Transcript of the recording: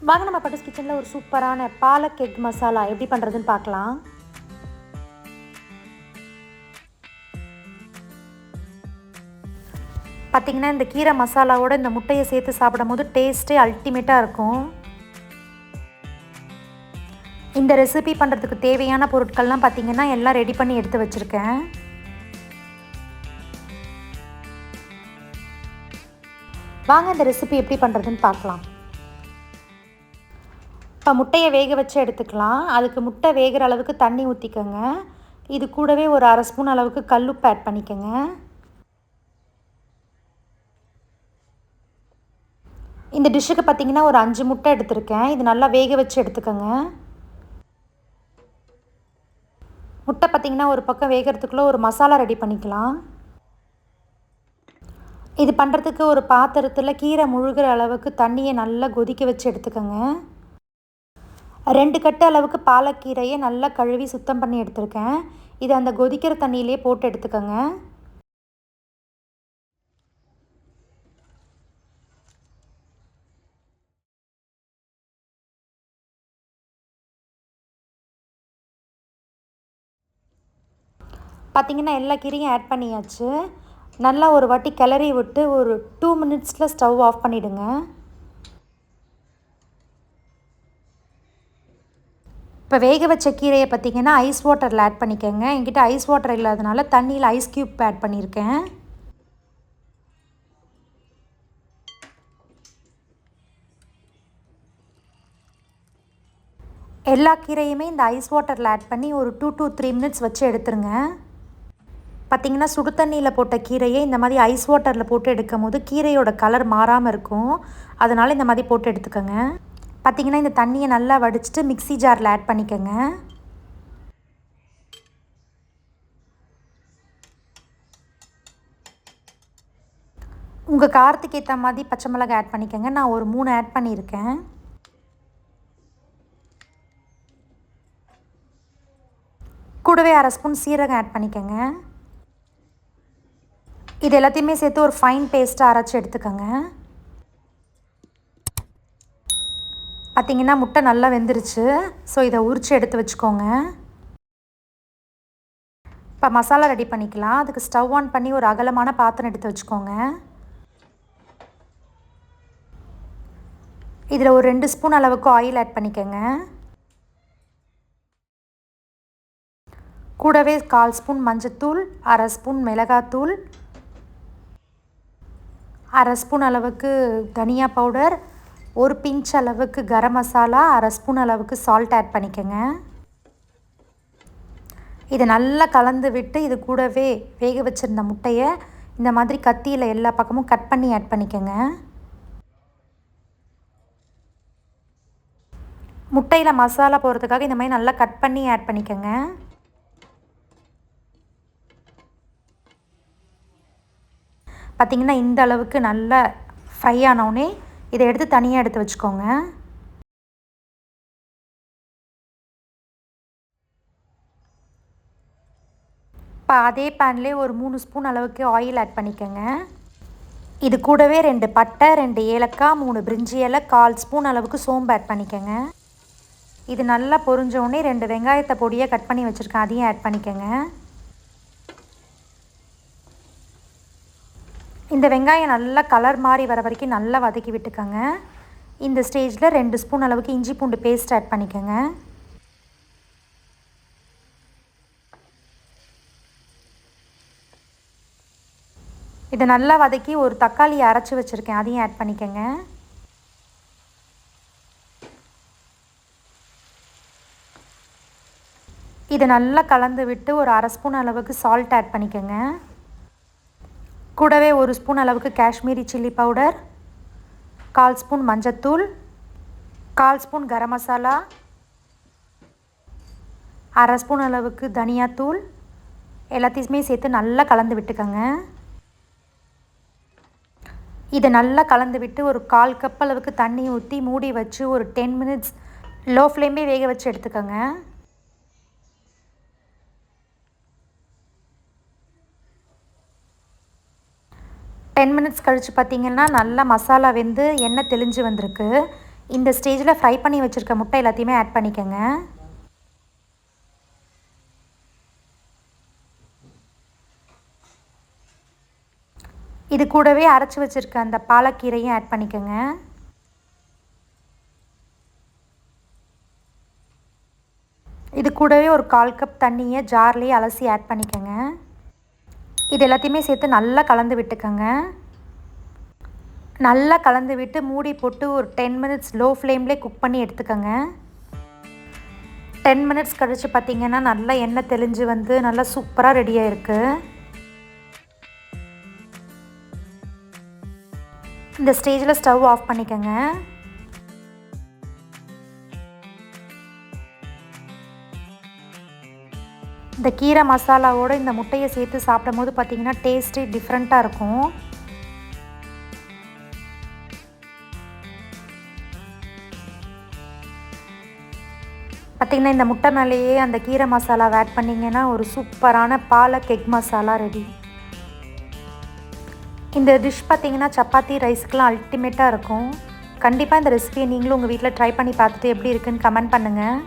வாங்க நம்ம பட்டுஸ் கிச்சனில் ஒரு சூப்பரான பாலக் எக் மசாலா எப்படி பண்ணுறதுன்னு பார்க்கலாம். பார்த்திங்கன்னா இந்த கீரை மசாலாவோட இந்த முட்டையை சேர்த்து சாப்பிடும் போது டேஸ்ட்டே அல்டிமேட்டாக இருக்கும். இந்த ரெசிபி பண்ணுறதுக்கு தேவையான பொருட்கள்லாம் பார்த்திங்கன்னா எல்லாம் ரெடி பண்ணி எடுத்து வச்சுருக்கேன். வாங்க இந்த ரெசிபி எப்படி பண்ணுறதுன்னு பார்க்கலாம். இப்போ முட்டையை வேக வச்சு எடுத்துக்கலாம். அதுக்கு முட்டை வேகிற அளவுக்கு தண்ணி ஊற்றிக்கோங்க. இது கூடவே ஒரு அரை ஸ்பூன் அளவுக்கு கல்லுப்பு ஆட் பண்ணிக்கோங்க. இந்த டிஷ்ஷுக்கு பார்த்திங்கன்னா ஒரு 5 முட்டை எடுத்திருக்கேன். இது நல்லா வேக வச்சு எடுத்துக்கோங்க. முட்டை பார்த்திங்கன்னா ஒரு பக்கம் வேகிறதுக்குள்ளே ஒரு மசாலா ரெடி பண்ணிக்கலாம். இது பண்ணுறதுக்கு ஒரு பாத்திரத்தில் கீரை முழுகிற அளவுக்கு தண்ணியை நல்லா கொதிக்க வச்சு எடுத்துக்கோங்க. 2 கட்டு அளவுக்கு பாலக்கீரையை நல்லா கழுவி சுத்தம் பண்ணி எடுத்துருக்கேன். இது அந்த கொதிக்கிற தண்ணியிலே போட்டு எடுத்துக்கோங்க. பார்த்திங்கன்னா எல்லா கீரையும் ஆட் பண்ணியாச்சு. நல்லா ஒரு வாட்டி கிளறி விட்டு ஒரு 2 மினிட்ஸில் ஸ்டவ் ஆஃப் பண்ணிவிடுங்க. இப்போ வேக வச்ச கீரையை பார்த்திங்கன்னா ஐஸ் வாட்டரில் ஆட் பண்ணிக்கோங்க. என்கிட்ட ஐஸ் வாட்டர் இல்லாதனால தண்ணியில் ஐஸ் க்யூப் ஆட் பண்ணியிருக்கேன். எல்லா கீரையுமே இந்த ஐஸ் வாட்டரில் ஆட் பண்ணி ஒரு 2 to 3 மினிட்ஸ் வச்சு எடுத்துருங்க. பார்த்திங்கன்னா சுடு தண்ணியில் போட்ட கீரையை இந்த மாதிரி ஐஸ் வாட்டரில் போட்டு எடுக்கும் போது கீரையோட கலர் மாறாமல் இருக்கும். அதனால் இந்த மாதிரி போட்டு எடுத்துக்கோங்க. பார்த்திங்கன்னா இந்த தண்ணியை நல்லா வடிச்சிட்டு மிக்ஸி ஜாரில் ஆட் பண்ணிக்கோங்க. உங்கள் காரத்துக்கு ஏற்ற மாதிரி பச்சை மிளகாய் ஆட் பண்ணிக்கோங்க. நான் ஒரு 3 ஆட் பண்ணியிருக்கேன். கூடவே அரை ஸ்பூன் சீரகம் ஆட் பண்ணிக்கோங்க. இது எல்லாத்தையுமே சேர்த்து ஒரு ஃபைன் பேஸ்ட்டாக அரைச்சி எடுத்துக்கோங்க. பார்த்திங்கன்னா முட்டை நல்லா வெந்துருச்சு. ஸோ இதை உரித்து எடுத்து வச்சுக்கோங்க. இப்போ மசாலா ரெடி பண்ணிக்கலாம். அதுக்கு ஸ்டவ் ஆன் பண்ணி ஒரு அகலமான பாத்திரம் எடுத்து வச்சுக்கோங்க. இதில் ஒரு 2 ஸ்பூன் அளவுக்கு ஆயில் ஆட் பண்ணிக்கோங்க. கூடவே 1/4 ஸ்பூன் மஞ்சத்தூள், அரை ஸ்பூன் மிளகாத்தூள், அரை ஸ்பூன் அளவுக்கு தனியா பவுடர், ஒரு பிஞ்ச் அளவுக்கு கரம் மசாலா, அரை ஸ்பூன் அளவுக்கு சால்ட் ஆட் பண்ணிக்கோங்க. இதை நல்லா கலந்து விட்டு இது கூடவே வேக வச்சுருந்த முட்டையை இந்த மாதிரி கத்தியில் எல்லா பக்கமும் கட் பண்ணி ஆட் பண்ணிக்கோங்க. முட்டையில் மசாலா போடுறதுக்காக இந்த மாதிரி நல்லா கட் பண்ணி ஆட் பண்ணிக்கோங்க. பார்த்திங்கன்னா இந்த அளவுக்கு நல்லா ஃப்ரை ஆனவுடனே இதை எடுத்து தனியாக எடுத்து வச்சுக்கோங்க. இப்போ அதே பேன்லேயே ஒரு 3 ஸ்பூன் அளவுக்கு ஆயில் ஆட் பண்ணிக்கோங்க. இது கூடவே 2 பட்டை, 2 ஏலக்காய், 3 பிரிஞ்சி இலை, 1/4 ஸ்பூன் அளவுக்கு சோம்பு ஆட் பண்ணிக்கோங்க. இது நல்லா பொரிஞ்சோடனே 2 வெங்காயத்தை பொடியாக கட் பண்ணி வச்சுருக்கேன். அதையும் ஆட் பண்ணிக்கோங்க. இந்த வெங்காயம் நல்லா கலர் மாறி வர வரைக்கும் நல்லா வதக்கி விட்டுக்கோங்க. இந்த ஸ்டேஜில் 2 ஸ்பூன் அளவுக்கு இஞ்சி பூண்டு பேஸ்ட் ஆட் பண்ணிக்கோங்க. இதை நல்லா வதக்கி ஒரு தக்காளியை அரைச்சி வச்சுருக்கேன். அதையும் ஆட் பண்ணிக்கோங்க. இதை நல்லா கலந்து விட்டு ஒரு அரை ஸ்பூன் அளவுக்கு சால்ட் ஆட் பண்ணிக்கோங்க. கூடவே 1 ஸ்பூன் அளவுக்கு காஷ்மீரி சில்லி பவுடர், 1/4 ஸ்பூன் மஞ்சத்தூள், 1/4 ஸ்பூன் கரம் மசாலா, அரை ஸ்பூன் அளவுக்கு தனியாத்தூள் எல்லாத்தையுமே சேர்த்து நல்லா கலந்து விட்டுக்கோங்க. இதை நல்லா கலந்து விட்டு ஒரு 1/4 கப் அளவுக்கு தண்ணி ஊற்றி மூடி வச்சு ஒரு 10 மினிட்ஸ் லோ ஃப்ளேம்லேயே வேக வச்சு எடுத்துக்கோங்க. 10 மினிட்ஸ் கழித்து பார்த்திங்கன்னா நல்லா மசாலா வெந்து எண்ணெய் தெளிஞ்சு வந்திருக்கு. இந்த ஸ்டேஜில் ஃப்ரை பண்ணி வச்சுருக்க முட்டை எல்லாத்தையுமே ஆட் பண்ணிக்கோங்க. இது கூடவே அரைச்சி வச்சுருக்க அந்த பாலக்கீரையும் ஆட் பண்ணிக்கோங்க. இது கூடவே ஒரு 1/4 கப் தண்ணியை ஜார்லேயே அலசி ஆட் பண்ணிக்கோங்க. இது எல்லாத்தையுமே சேர்த்து நல்லா கலந்து விட்டுக்கோங்க. நல்லா கலந்து விட்டு மூடி போட்டு ஒரு 10 மினிட்ஸ் லோ ஃப்ளேம்லேயே குக் பண்ணி எடுத்துக்கோங்க. 10 மினிட்ஸ் கழித்து பார்த்திங்கன்னா நல்லா எண்ணெய் தெளிஞ்சு வந்து நல்லா சூப்பராக ரெடியாக இருக்குது. இந்த ஸ்டேஜில் ஸ்டவ் ஆஃப் பண்ணிக்கோங்க. இந்த கீரை மசாலாவோடு இந்த முட்டையை சேர்த்து சாப்பிடும் போது பார்த்திங்கன்னா டேஸ்ட்டே டிஃப்ரெண்ட்டாக இருக்கும். பார்த்திங்கன்னா இந்த முட்டை மேலேயே அந்த கீரை மசாலாவை ஆட் பண்ணிங்கன்னா ஒரு சூப்பரான பாலக் எக் மசாலா ரெடி. இந்த டிஷ் பார்த்திங்கன்னா சப்பாத்தி ரைஸ்க்கெலாம் அல்டிமேட்டாக இருக்கும். கண்டிப்பாக இந்த ரெசிபியை நீங்களும் உங்கள் வீட்டில் ட்ரை பண்ணி பார்த்துட்டு எப்படி இருக்குன்னு கமெண்ட் பண்ணுங்கள்.